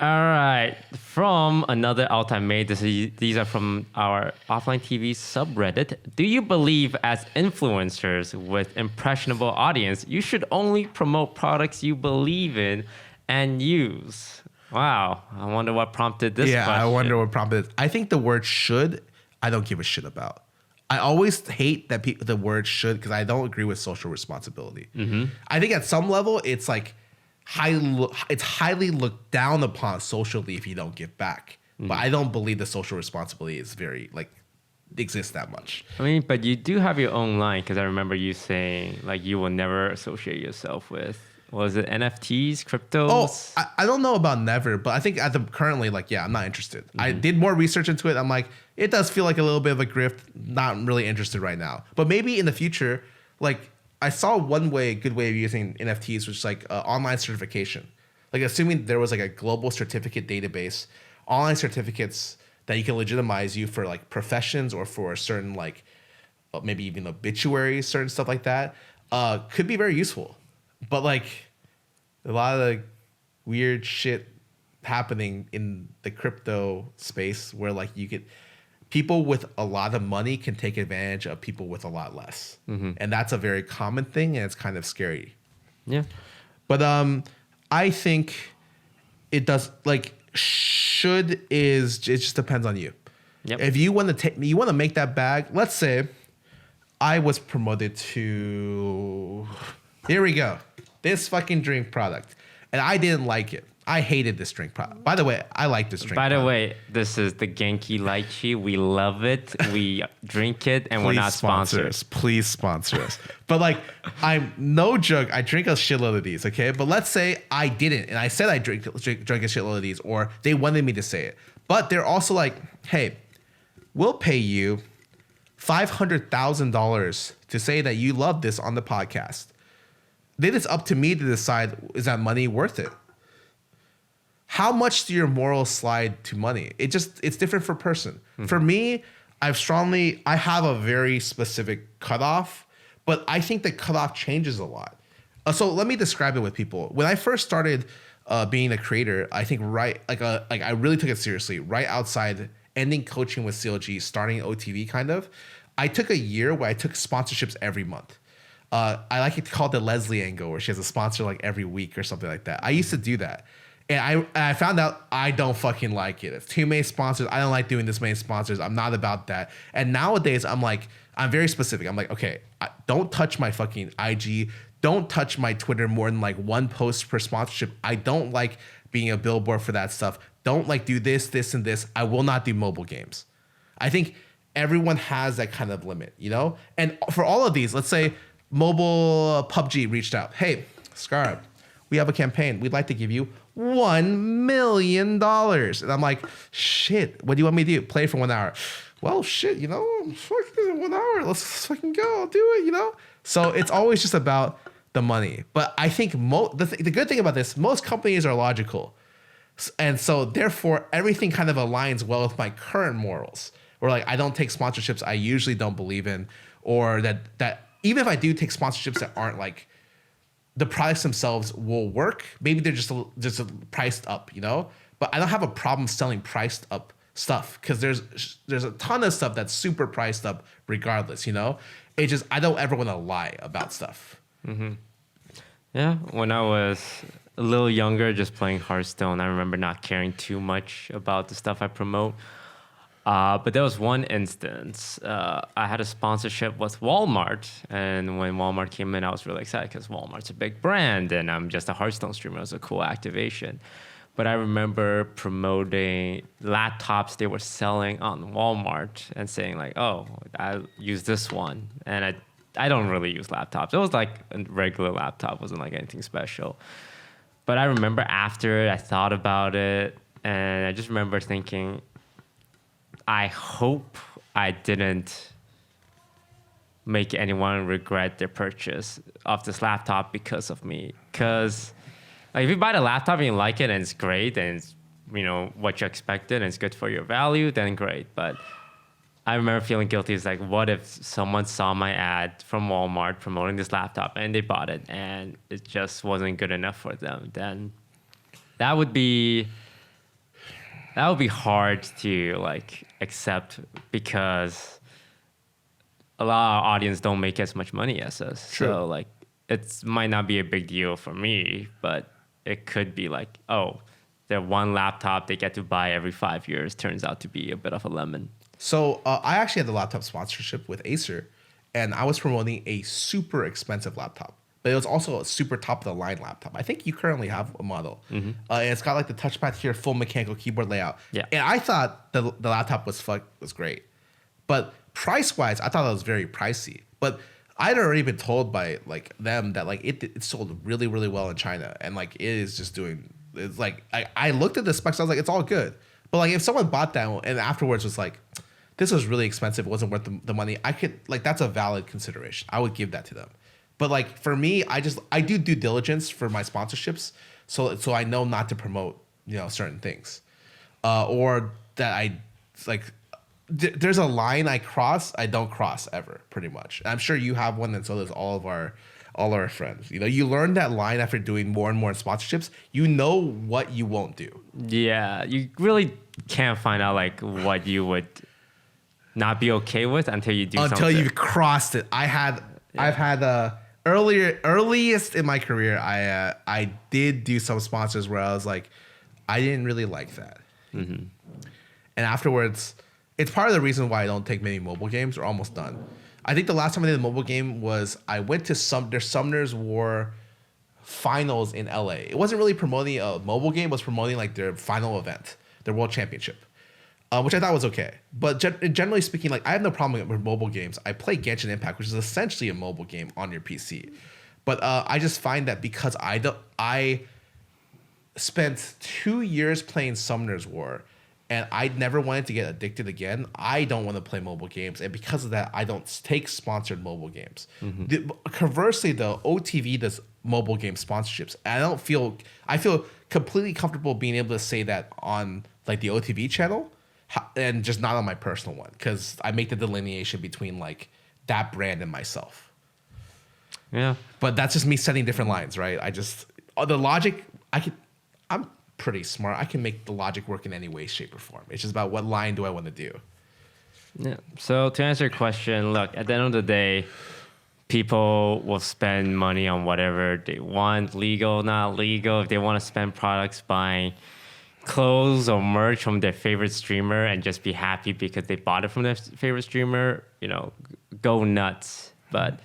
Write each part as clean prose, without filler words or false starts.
All right. From another all-time mate, these are from our Offline TV subreddit. Do you believe as influencers with impressionable audience, you should only promote products you believe in and use? Wow. I wonder what prompted this question. I wonder what prompted it. I think the word should, I don't give a shit about. I always hate that the word should because I don't agree with social responsibility. Mm-hmm. I think at some level, it's like, it's highly looked down upon socially if you don't give back. But I don't believe the social responsibility is exists that much. I mean, but you do have your own line because I remember you saying like you will never associate yourself with, was it NFTs, cryptos? Oh, I don't know about never, but I think currently, I'm not interested. I did more research into it. I'm like, it does feel like a little bit of a grift. Not really interested right now. But maybe in the future, I saw good way of using NFTs, which is online certification. Like assuming there was a global certificate database, online certificates that you can legitimize you for professions or for certain maybe even obituaries, certain stuff like that, could be very useful. But a lot of weird shit happening in the crypto space where you get people with a lot of money can take advantage of people with a lot less. Mm-hmm. And that's a very common thing, and it's kind of scary. Yeah. But I think it does, it just depends on you. Yep. If you want to make that bag, let's say I was promoted to, here we go, this fucking drink product, and I didn't like it. I hated this drink product. By the way, I like this drink product. By the way, this is the Genki Lychee. We love it. We drink it, and we're not sponsored. Please sponsor us. But I'm no joke. I drink a shitload of these, okay? But let's say I didn't, and I said I drank a shitload of these, or they wanted me to say it. But they're also hey, we'll pay you $500,000 to say that you love this on the podcast. Then it's up to me to decide, is that money worth it? How much do your morals slide to money? It's different for person. Mm-hmm. For me, I have a very specific cutoff, but I think the cutoff changes a lot. So let me describe it with people. When I first started being a creator, I think I really took it seriously. Right outside ending coaching with CLG, starting OTV kind of, I took a year where I took sponsorships every month. I like it called the Leslie angle, where she has a sponsor every week or something like that. I used to do that. And I found out I don't fucking like it. It's too many sponsors. I don't like doing this many sponsors. I'm not about that. And nowadays, I'm very specific. I'm okay, don't touch my fucking IG. Don't touch my Twitter more than one post per sponsorship. I don't like being a billboard for that stuff. Don't do this, this, and this. I will not do mobile games. I think everyone has that kind of limit, And for all of these, let's say mobile PUBG reached out. Hey, Scarab, we have a campaign. We'd like to give you $1 million. And I'm shit, what do you want me to do? Play for 1 hour. Well, shit, 1 hour. Let's fucking go. I'll do it, So it's always just about the money. But I think the good thing about this, most companies are logical. And so therefore, everything kind of aligns well with my current morals. Or I don't take sponsorships I usually don't believe in. Or that even if I do take sponsorships that aren't the products themselves will work. Maybe they're just priced up, But I don't have a problem selling priced up stuff because there's a ton of stuff that's super priced up regardless, It's just I don't ever want to lie about stuff. Mm-hmm. Yeah, when I was a little younger, just playing Hearthstone, I remember not caring too much about the stuff I promote. But there was one instance, I had a sponsorship with Walmart, and when Walmart came in, I was really excited because Walmart's a big brand, and I'm just a Hearthstone streamer. It was a cool activation. But I remember promoting laptops they were selling on Walmart and saying oh, I use this one, and I don't really use laptops. It was a regular laptop, it wasn't anything special. But I remember after I thought about it, and I just remember thinking, I hope I didn't make anyone regret their purchase of this laptop because of me. Because if you buy the laptop and you like it and it's great and it's what you expected and it's good for your value, then great. But I remember feeling guilty. It's what if someone saw my ad from Walmart promoting this laptop and they bought it and it just wasn't good enough for them? Then that would be that would be hard to like accept because a lot of our audience don't make as much money as us. True. So like it might not be a big deal for me, but it could be like, oh, their one laptop they get to buy every 5 years turns out to be a bit of a lemon. So I actually had the laptop sponsorship with Acer, and I was promoting a super expensive laptop, but it was also a super top of the line laptop. I think you currently have a model. And it's got like the touchpad here, full mechanical keyboard layout. Yeah. And I thought the laptop was great, but price wise, I thought it was very pricey. But I'd already been told by like them that like it sold really really well in China, and like it is just doing. It's like I looked at the specs, I was like, it's all good. But like if someone bought that and afterwards was like, this was really expensive, it wasn't worth the money, I could like that's a valid consideration. I would give that to them. But like for me, I do due diligence for my sponsorships, so I know not to promote certain things, or that I like. There's a line I don't cross ever, pretty much. And I'm sure you have one, and so does all our friends. You learn that line after doing more and more sponsorships. You know what you won't do. Yeah, you really can't find out like what you would not be okay with until you do something. Until you've crossed it. I've had earliest in my career, I did do some sponsors where I was like, I didn't really like that. And afterwards, it's part of the reason why I don't take many mobile games. We're almost done. I think the last time I did a mobile game was I went to their Summoners War finals in LA. It wasn't really promoting a mobile game, it was promoting like their final event, their world championship, which I thought was okay. But generally speaking, like I have no problem with mobile games. I play Genshin Impact, which is essentially a mobile game on your PC. But I just find that because I spent 2 years playing Summoners War, and I never wanted to get addicted again. I don't want to play mobile games, and because of that, I don't take sponsored mobile games. Conversely, though, OTV does mobile game sponsorships, and I feel completely comfortable being able to say that on like the OTV channel, and just not on my personal one, because I make the delineation between like that brand and myself. Yeah, but that's just me setting different lines, right? The logic I'm pretty smart. I can make the logic work in any way, shape, or form. It's just about what line do I want to do. Yeah. So to answer your question, look, at the end of the day, people will spend money on whatever they want, legal, not legal. If they want to spend products buying clothes or merch from their favorite streamer and just be happy because they bought it from their favorite streamer, go nuts. But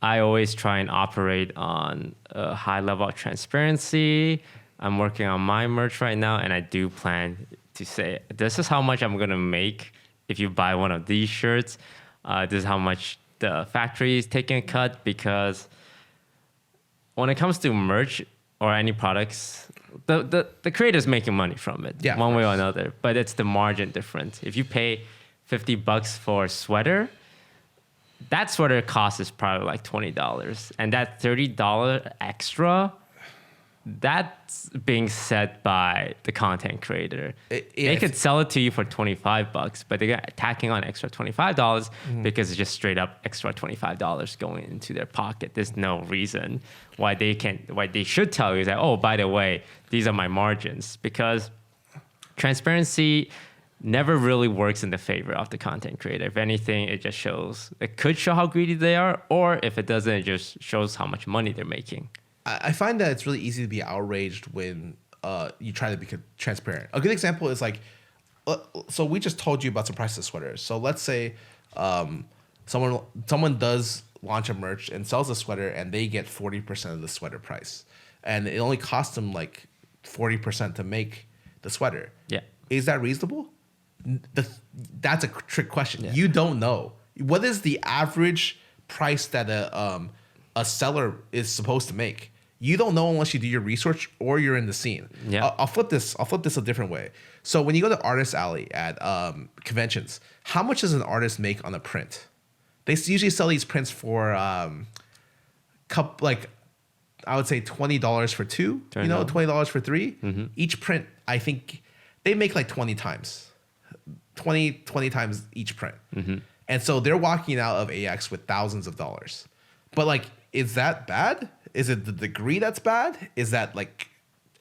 I always try and operate on a high level of transparency. I'm working on my merch right now, and I do plan to say, this is how much I'm going to make if you buy one of these shirts. This is how much the factory is taking a cut, because when it comes to merch or any products, the creator's making money from it, one way or another, but it's the margin difference. If you pay $50 for a sweater, that sweater cost is probably like $20, and that $30 extra, that's being set by the content creator. They could sell it to you for $25, but they're tacking on extra $25 because it's just straight up extra $25 going into their pocket. There's no reason why they should tell you that, oh, by the way, these are my margins, because transparency never really works in the favor of the content creator. If anything, it could show how greedy they are, or if it doesn't, it just shows how much money they're making. I find that it's really easy to be outraged when you try to be transparent. A good example is like, so we just told you about some prices of sweaters. So let's say someone does launch a merch and sells a sweater, and they get 40% of the sweater price, and it only costs them like 40% to make the sweater. Yeah, is that reasonable? That's a trick question. Yeah. You don't know what is the average price that a seller is supposed to make. You don't know unless you do your research or you're in the scene. Yeah. I'll flip this a different way. So when you go to Artist Alley at conventions, how much does an artist make on a print? They usually sell these prints for I would say $20 for two, $20 for three. Mm-hmm. Each print, I think they make like 20 times each print. Mm-hmm. And so they're walking out of AX with thousands of dollars. But like, is that bad? Is it the degree that's bad? Is that like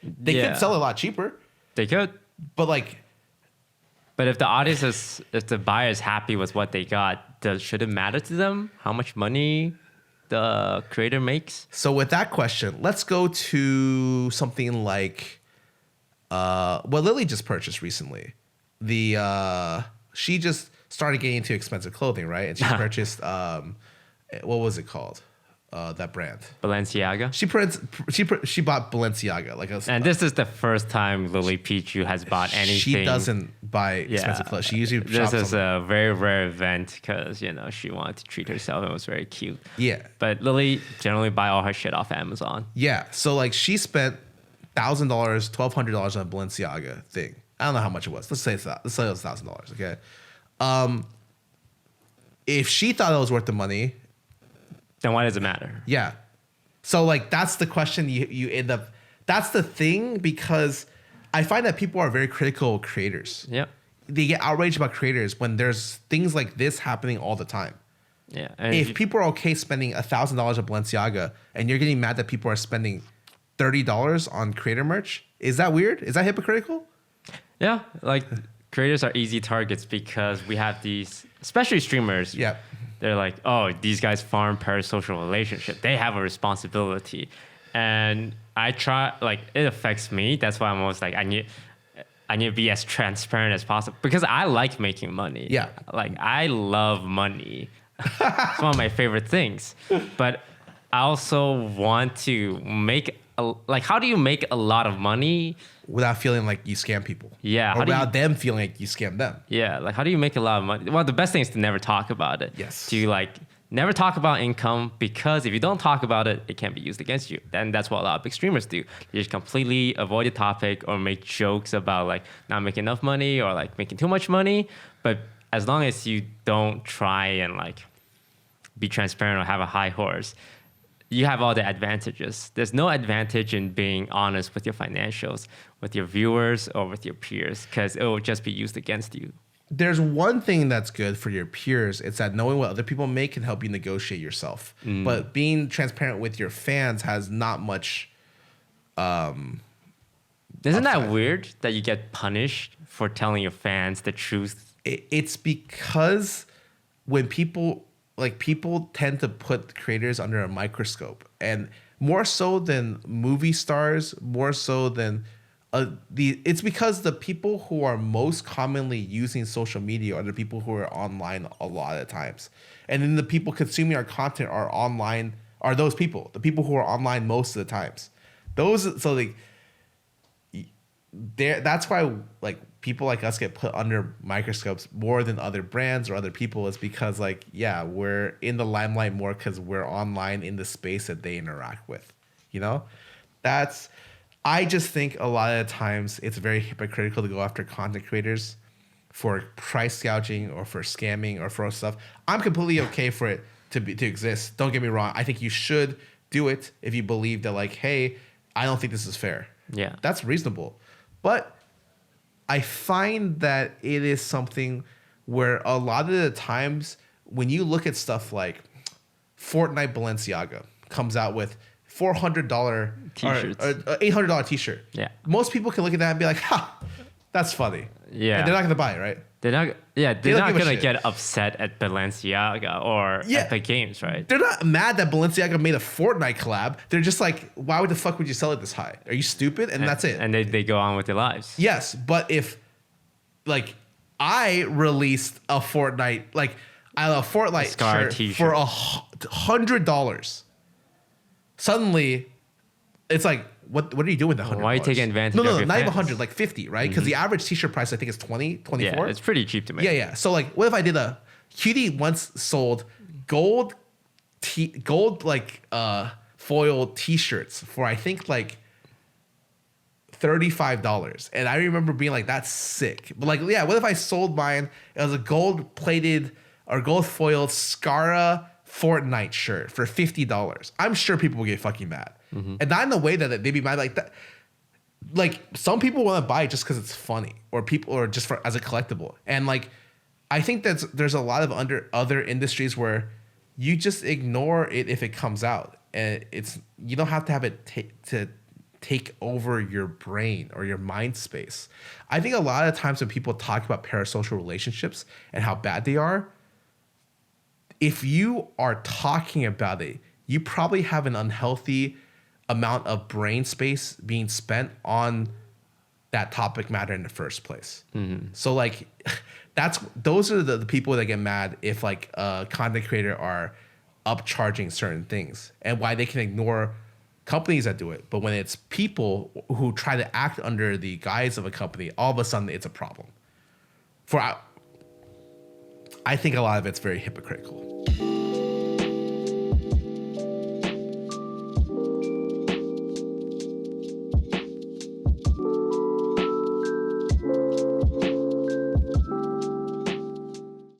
they could sell a lot cheaper? They could. But like, But if if the buyer is happy with what they got, should it matter to them how much money the creator makes? So with that question, let's go to something like what Lily just purchased recently. She just started getting into expensive clothing, right? And she purchased what was it called? That brand, Balenciaga. She bought Balenciaga, and this is the first time Lily Pichu has bought anything. She doesn't buy expensive clothes. She usually this is a very rare event because she wanted to treat herself and it was very cute. Yeah, but Lily generally buy all her shit off Amazon. Yeah, so like she spent $1,000, $1,200 on a Balenciaga thing. I don't know how much it was. Let's say it was $1,000. Okay, if she thought it was worth the money, then why does it matter? Yeah. So like that's the question you end up. That's the thing, because I find that people are very critical of creators. Yeah. They get outraged about creators when there's things like this happening all the time. Yeah. And if people are okay spending $1,000 on Balenciaga and you're getting mad that people are spending $30 on creator merch, is that weird? Is that hypocritical? Yeah. Like creators are easy targets because we have these, especially streamers. Yeah. They're like, oh, these guys farm parasocial relationship. They have a responsibility. And I try, like, it affects me. That's why I'm always like, I need to be as transparent as possible because I like making money. Yeah. Like, I love money. It's one of my favorite things. But I also want to make, how do you make a lot of money without feeling like you scam people? Yeah. Or without them feeling like you scam them? Yeah. Like, how do you make a lot of money? Well, the best thing is to never talk about it. Yes. To never talk about income, because if you don't talk about it, it can be used against you. And that's what a lot of big streamers do. They just completely avoid the topic or make jokes about not making enough money or making too much money. But as long as you don't try and be transparent or have a high horse, you have all the advantages. There's no advantage in being honest with your financials, with your viewers, or with your peers, because it will just be used against you. There's one thing that's good for your peers. It's that knowing what other people make can help you negotiate yourself. But being transparent with your fans has not much. Isn't that weird that you get punished for telling your fans the truth? It's because when people tend to put creators under a microscope, and more so than movie stars, more so than it's because the people who are most commonly using social media are the people who are online a lot of times. And then the people consuming our content are online, are those people, the people who are online most of the times. That's why people like us get put under microscopes more than other brands or other people, is because we're in the limelight more because we're online in the space that they interact with. I just think a lot of the times it's very hypocritical to go after content creators for price gouging or for scamming or for stuff. I'm completely okay for it to exist. Don't get me wrong. I think you should do it if you believe that hey, I don't think this is fair. Yeah. That's reasonable. But I find that it is something where a lot of the times when you look at stuff like Fortnite Balenciaga comes out with $400 t-shirts, or $800 t-shirt. Yeah. Most people can look at that and be like, ha, that's funny. Yeah. And they're not going to buy it, right? They're not going to get upset at Balenciaga or Epic Games, right? They're not mad that Balenciaga made a Fortnite collab. They're just like, why the fuck would you sell it this high? Are you stupid? And that's it. And they go on with their lives. Yes, but if I released a Fortnite, a Fortnite shirt t-shirt for $100, suddenly it's like, what are you doing with the $100? Why are you taking advantage of No, your not even fans? 100, like 50, right? Because the average t-shirt price I think is 20, 24. Yeah, it's pretty cheap to make. Yeah. So what if I did Cutie once sold gold foil t-shirts for I think $35, and I remember being like, that's sick. But what if I sold mine? It was a gold plated or gold foiled Scara Fortnite shirt for $50. I'm sure people will get fucking mad. And not in the way that they'd be mad like that. Some people want to buy it just because it's funny, or just as a collectible. And I think there's a lot of other industries where you just ignore it if it comes out, and you don't have to have it take over your brain or your mind space. I think a lot of times when people talk about parasocial relationships and how bad they are, if you are talking about it, you probably have an unhealthy amount of brain space being spent on that topic matter in the first place. So like those are the people that get mad if like a content creator are upcharging certain things, and why they can ignore companies that do it. But when it's people who try to act under the guise of a company, all of a sudden it's a problem. I think a lot of it's very hypocritical.